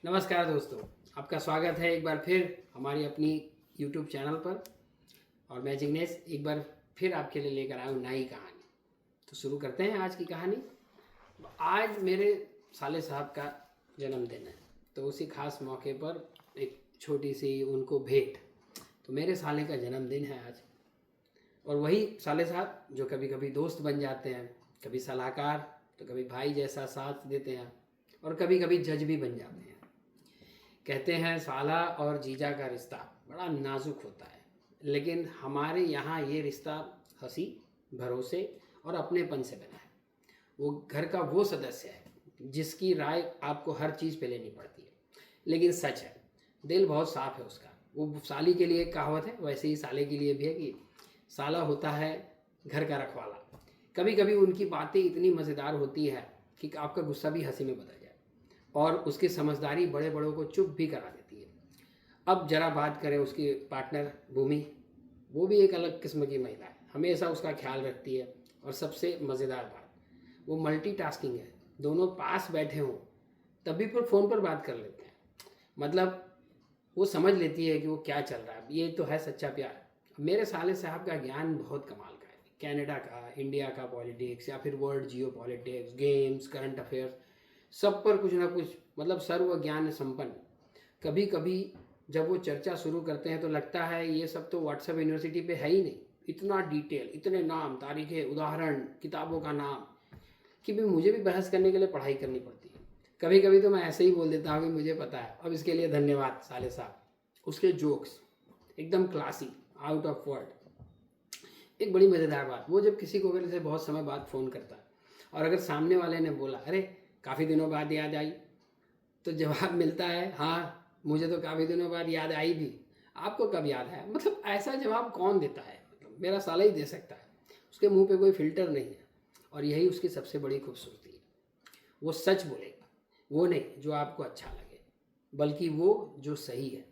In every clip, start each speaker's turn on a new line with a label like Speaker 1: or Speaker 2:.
Speaker 1: नमस्कार दोस्तों, आपका स्वागत है एक बार फिर हमारी अपनी YouTube चैनल पर। और मैं जिग्नेश एक बार फिर आपके लिए लेकर आया हूँ नई कहानी। तो शुरू करते हैं आज की कहानी। आज मेरे साले साहब का जन्मदिन है, तो उसी खास मौके पर एक छोटी सी उनको भेंट। तो मेरे साले का जन्मदिन है आज, और वही साले साहब जो कभी कभी दोस्त बन जाते हैं, कभी सलाहकार, तो कभी भाई जैसा साथ देते हैं, और कभी कभी जज भी बन जाते हैं। कहते हैं साला और जीजा का रिश्ता बड़ा नाजुक होता है, लेकिन हमारे यहाँ ये रिश्ता हंसी, भरोसे और अपनेपन से बना है। वो घर का वो सदस्य है जिसकी राय आपको हर चीज़ पे लेनी पड़ती है, लेकिन सच है दिल बहुत साफ है उसका। वो साली के लिए एक कहावत है, वैसे ही साले के लिए भी है कि साला होता है घर का रखवाला। कभी कभी उनकी बातें इतनी मज़ेदार होती है कि आपका गुस्सा भी हंसी में बदल जाए, और उसकी समझदारी बड़े बड़ों को चुप भी करा देती है। अब जरा बात करें उसकी पार्टनर भूमि। वो भी एक अलग किस्म की महिला है, हमेशा उसका ख्याल रखती है। और सबसे मज़ेदार बात, वो मल्टीटास्किंग है। दोनों पास बैठे हों तभी पर फ़ोन पर बात कर लेते हैं। मतलब वो समझ लेती है कि वो क्या चल रहा है। ये तो है सच्चा प्यार। मेरे साले साहब का ज्ञान बहुत कमाल का है। कनाडा का, इंडिया का पॉलिटिक्स, या फिर वर्ल्ड जियो पॉलिटिक्स, गेम्स, करंट अफेयर्स, सब पर कुछ ना कुछ, मतलब सर्व ज्ञान संपन्न। कभी कभी जब वो चर्चा शुरू करते हैं तो लगता है ये सब तो व्हाट्सएप यूनिवर्सिटी पे है ही नहीं। इतना डिटेल, इतने नाम, तारीखें, उदाहरण, किताबों का नाम, कि भी मुझे भी बहस करने के लिए पढ़ाई करनी पड़ती है। कभी कभी तो मैं ऐसे ही बोल देता हूँ कि मुझे पता है। अब इसके लिए धन्यवाद साले साहब। उसके जोक्स एकदम क्लासी, आउट ऑफ वर्ड। एक बड़ी मज़ेदार बात, वो जब किसी को अगर जैसे बहुत समय बाद फ़ोन करता है और अगर सामने वाले ने बोला अरे काफ़ी दिनों बाद याद आई, तो जवाब मिलता है हाँ मुझे तो काफ़ी दिनों बाद याद आई भी, आपको कब याद आया। मतलब ऐसा जवाब कौन देता है? मतलब मेरा साला ही दे सकता है। उसके मुंह पे कोई फ़िल्टर नहीं है, और यही उसकी सबसे बड़ी खूबसूरती है। वो सच बोलेगा, वो नहीं जो आपको अच्छा लगे, बल्कि वो जो सही है।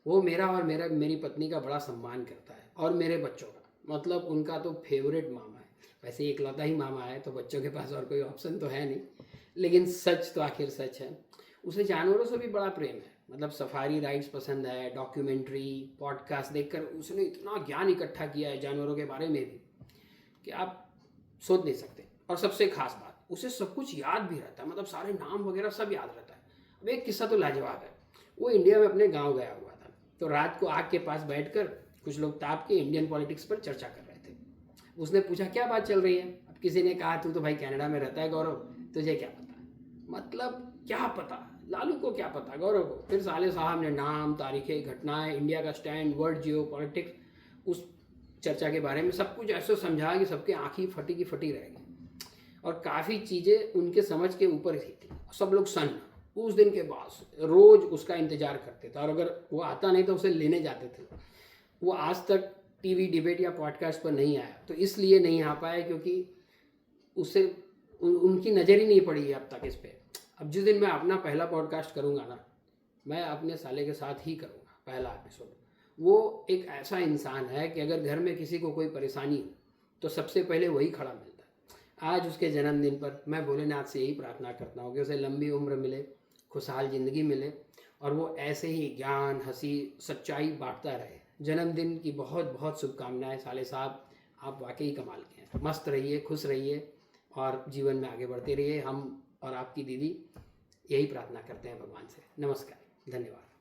Speaker 1: वो मेरा और मेरी पत्नी का बड़ा सम्मान करता है, और मेरे बच्चों का। मतलब उनका तो फेवरेट मामा है। वैसे इकलौता ही मामा है, तो बच्चों के पास और कोई ऑप्शन तो है नहीं, लेकिन सच तो आखिर सच है। उसे जानवरों से भी बड़ा प्रेम है। मतलब सफारी राइड्स पसंद है, डॉक्यूमेंट्री, पॉडकास्ट देखकर उसने इतना ज्ञान इकट्ठा किया है जानवरों के बारे में भी कि आप सोच नहीं सकते। और सबसे खास बात, उसे सब कुछ याद भी रहता है। मतलब सारे नाम वगैरह सब याद रहता है। अब एक किस्सा तो लाजवाब है। वो इंडिया में अपने गाँव गया हुआ था, तो रात को आग के पास बैठकर कुछ लोग ताप के इंडियन पॉलिटिक्स पर चर्चा कर रहे थे। उसने पूछा क्या बात चल रही है। अब किसी ने कहा तू तो भाई कनाडा में रहता है गौरव, तुझे क्या पता। मतलब क्या पता, लालू को क्या पता, गौरव को। फिर साले साहब ने नाम, तारीखें, घटनाएं, इंडिया का स्टैंड, वर्ल्ड जियो पॉलिटिक्स, उस चर्चा के बारे में सब कुछ ऐसे समझाया कि सबके आँखें फटी की फटी रह गई। और काफ़ी चीज़ें उनके समझ के ऊपर ही थी। सब लोग सन्न उस दिन के बाद रोज़ उसका इंतज़ार करते थे, और अगर वो आता नहीं तो उसे लेने जाते थे। वो आज तक टीवी डिबेट या पॉडकास्ट पर नहीं आया, तो इसलिए नहीं आ पाया क्योंकि उसे उनकी नज़र ही नहीं पड़ी है अब तक इस पर। अब जिस दिन मैं अपना पहला पॉडकास्ट करूँगा ना, मैं अपने साले के साथ ही करूँगा पहला एपिसोड। वो एक ऐसा इंसान है कि अगर घर में किसी को कोई परेशानी हो तो सबसे पहले वही खड़ा मिलता है। आज उसके जन्मदिन पर मैं भोलेनाथ से यही प्रार्थना करता हूँ कि उसे लंबी उम्र मिले, खुशहाल ज़िंदगी मिले, और वो ऐसे ही ज्ञान, हंसी, सच्चाई बांटता रहे। जन्मदिन की बहुत बहुत शुभकामनाएं साले साहब। आप वाकई कमाल के हैं। मस्त रहिए, खुश रहिए, और जीवन में आगे बढ़ते रहिए। हम और आपकी दीदी यही प्रार्थना करते हैं भगवान से। नमस्कार, धन्यवाद।